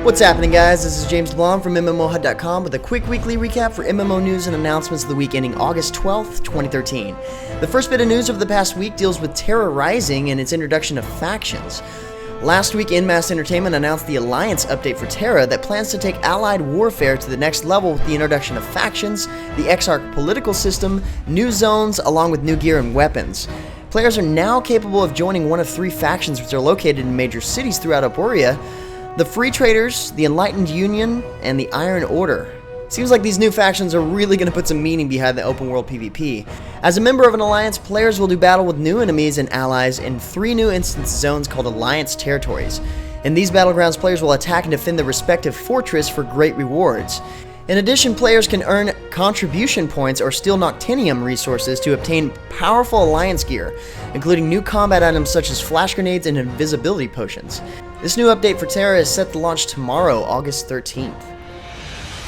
What's happening, guys? This is James Blom from MMOHut.com with a quick weekly recap for MMO news and announcements of the week ending August 12th, 2013. The first bit of news over the past week deals with Tera Rising and its introduction of factions. Last week, Inmass Entertainment announced the Alliance update for Tera that plans to take allied warfare to the next level with the introduction of factions, the Exarch political system, new zones, along with new gear and weapons. Players are now capable of joining one of three factions which are located in major cities throughout Aeria: the Free Traders, the Enlightened Union, and the Iron Order. Seems like these new factions are really going to put some meaning behind the open world PvP. As a member of an alliance, players will do battle with new enemies and allies in 3 new instance zones called Alliance Territories. In these battlegrounds, players will attack and defend the respective fortress for great rewards. In addition, players can earn contribution points or steal Noctinium resources to obtain powerful alliance gear, including new combat items such as flash grenades and invisibility potions. This new update for Tera is set to launch tomorrow, August 13th.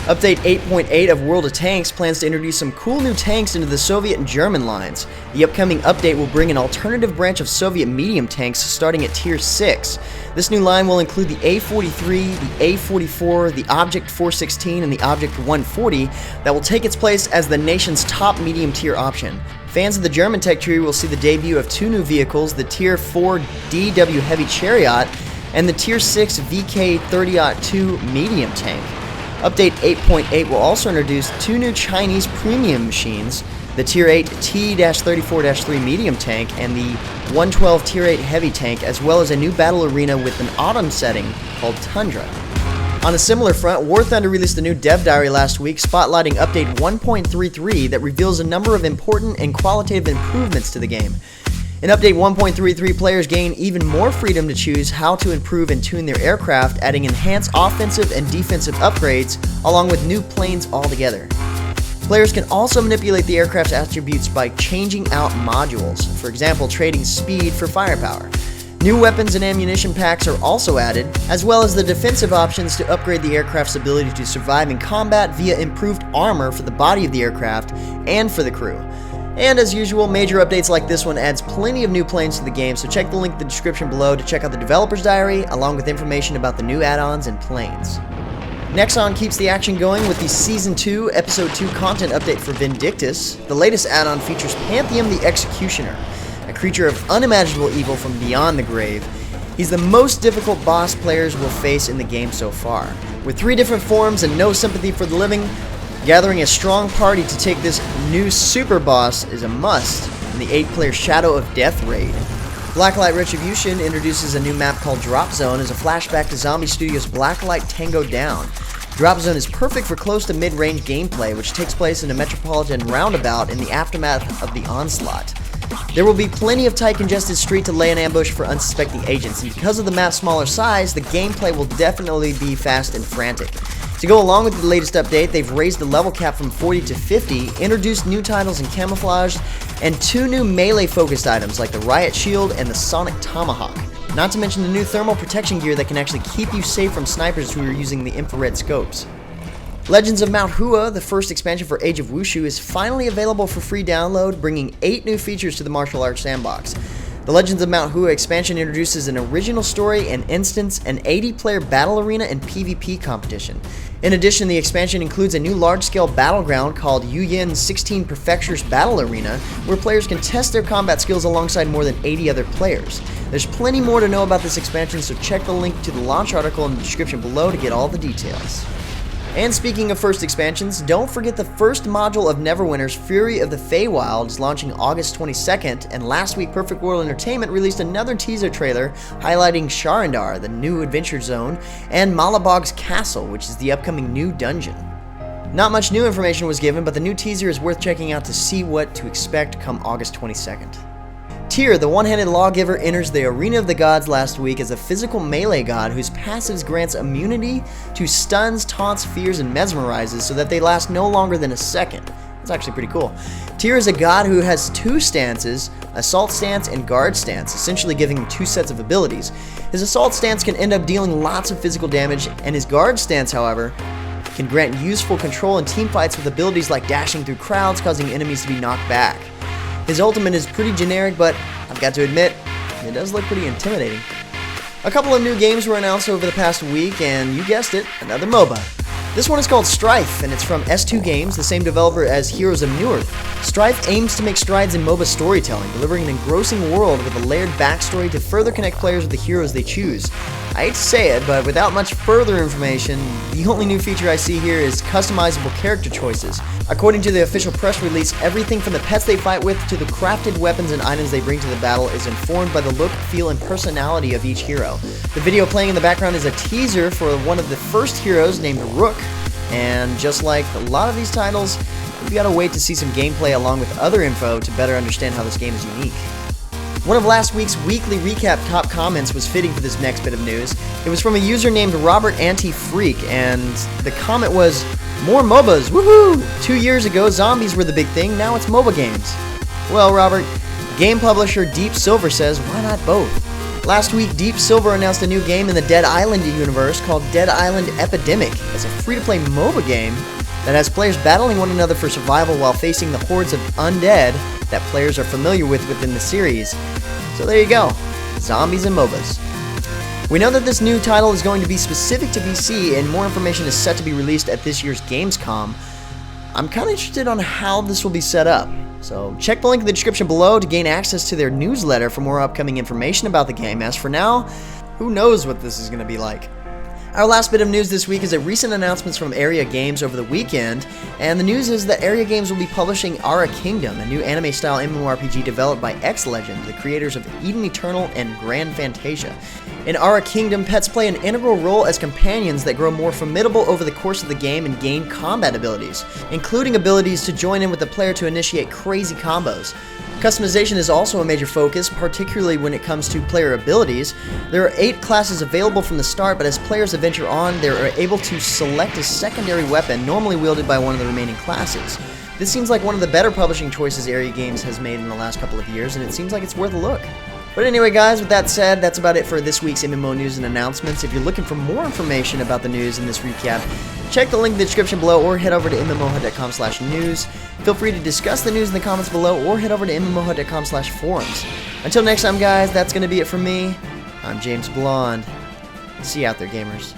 Update 8.8 of World of Tanks plans to introduce some cool new tanks into the Soviet and German lines. The upcoming update will bring an alternative branch of Soviet medium tanks starting at Tier 6. This new line will include the A43, the A44, the Object 416, and the Object 140 that will take its place as the nation's top medium tier option. Fans of the German tech tree will see the debut of 2 new vehicles, the Tier 4 DW Heavy Chariot and the Tier 6 VK30-2 medium tank. Update 8.8 will also introduce 2 new Chinese premium machines, the Tier 8 T-34-3 medium tank and the 112 Tier 8 heavy tank, as well as a new battle arena with an autumn setting called Tundra. On a similar front, War Thunder released a new dev diary last week spotlighting Update 1.33 that reveals a number of important and qualitative improvements to the game. In Update 1.33, players gain even more freedom to choose how to improve and tune their aircraft, adding enhanced offensive and defensive upgrades, along with new planes altogether. Players can also manipulate the aircraft's attributes by changing out modules, for example, trading speed for firepower. New weapons and ammunition packs are also added, as well as the defensive options to upgrade the aircraft's ability to survive in combat via improved armor for the body of the aircraft and for the crew. And as usual, major updates like this one adds plenty of new planes to the game, so check the link in the description below to check out the developer's diary, along with information about the new add-ons and planes. Nexon keeps the action going with the Season 2, Episode 2 content update for Vindictus. The latest add-on features Pantheon the Executioner, a creature of unimaginable evil from beyond the grave. He's the most difficult boss players will face in the game so far. With 3 different forms and no sympathy for the living, gathering a strong party to take this new super boss is a must in the 8-player Shadow of Death raid. Blacklight Retribution introduces a new map called Dropzone as a flashback to Zombie Studios' Blacklight Tango Down. Dropzone is perfect for close to mid-range gameplay, which takes place in a metropolitan roundabout in the aftermath of the onslaught. There will be plenty of tight congested street to lay an ambush for unsuspecting agents, and because of the map's smaller size, the gameplay will definitely be fast and frantic. To go along with the latest update, they've raised the level cap from 40 to 50, introduced new titles in camouflage, and 2 new melee-focused items like the Riot Shield and the Sonic Tomahawk. Not to mention the new thermal protection gear that can actually keep you safe from snipers who are using the infrared scopes. Legends of Mount Hua, the first expansion for Age of Wushu, is finally available for free download, bringing 8 new features to the martial arts sandbox. The Legends of Mount Hua expansion introduces an original story, an instance, an 80-player battle arena, and PvP competition. In addition, the expansion includes a new large-scale battleground called Yuyin 16 Prefectures Battle Arena, where players can test their combat skills alongside more than 80 other players. There's plenty more to know about this expansion, so check the link to the launch article in the description below to get all the details. And speaking of first expansions, don't forget the first module of Neverwinter's Fury of the Feywild is launching August 22nd, and last week Perfect World Entertainment released another teaser trailer highlighting Sharandar, the new adventure zone, and Malabog's Castle, which is the upcoming new dungeon. Not much new information was given, but the new teaser is worth checking out to see what to expect come August 22nd. Tyr, the one-handed lawgiver, enters the Arena of the Gods last week as a physical melee god whose passives grants immunity to stuns, taunts, fears, and mesmerizes so that they last no longer than a second. That's actually pretty cool. Tyr is a god who has 2 stances, Assault Stance and Guard Stance, essentially giving him 2 sets of abilities. His Assault Stance can end up dealing lots of physical damage, and his Guard Stance, however, can grant useful control in teamfights with abilities like dashing through crowds, causing enemies to be knocked back. His ultimate is pretty generic, but I've got to admit, it does look pretty intimidating. A couple of new games were announced over the past week, and you guessed it, another MOBA. This one is called Strife, and it's from S2 Games, the same developer as Heroes of Newerth. Strife aims to make strides in MOBA storytelling, delivering an engrossing world with a layered backstory to further connect players with the heroes they choose. I hate to say it, but without much further information, the only new feature I see here is customizable character choices. According to the official press release, everything from the pets they fight with to the crafted weapons and items they bring to the battle is informed by the look, feel, and personality of each hero. The video playing in the background is a teaser for one of the first heroes named Rook, and just like a lot of these titles, we've got to wait to see some gameplay along with other info to better understand how this game is unique. One of last week's weekly recap top comments was fitting for this next bit of news. It was from a user named Robert Anti-Freak, and the comment was, "More MOBAs, woohoo! 2 years ago, zombies were the big thing, now it's MOBA games." Well, Robert, game publisher Deep Silver says, why not both? Last week, Deep Silver announced a new game in the Dead Island universe called Dead Island Epidemic. It's a free-to-play MOBA game that has players battling one another for survival while facing the hordes of undead that players are familiar with within the series. So there you go, zombies and MOBAs. We know that this new title is going to be specific to PC, and more information is set to be released at this year's Gamescom. I'm kind of interested on how this will be set up, so check the link in the description below to gain access to their newsletter for more upcoming information about the game. As for now, who knows what this is going to be like. Our last bit of news this week is a recent announcements from Aeria Games over the weekend, and the news is that Aeria Games will be publishing Aeria Kingdom, a new anime-style MMORPG developed by X-Legend, the creators of Eden Eternal and Grand Fantasia. In Aeria Kingdom, pets play an integral role as companions that grow more formidable over the course of the game and gain combat abilities, including abilities to join in with the player to initiate crazy combos. Customization is also a major focus, particularly when it comes to player abilities. There are 8 classes available from the start, but as players adventure on, they are able to select a secondary weapon, normally wielded by one of the remaining classes. This seems like one of the better publishing choices Aeria Games has made in the last couple of years, and it seems like it's worth a look. But anyway, guys, with that said, that's about it for this week's MMO news and announcements. If you're looking for more information about the news in this recap, check the link in the description below or head over to MMOHut.com/news. Feel free to discuss the news in the comments below or head over to MMOHut.com/forums. Until next time, guys, that's going to be it from me. I'm James Blonde. See you out there, gamers.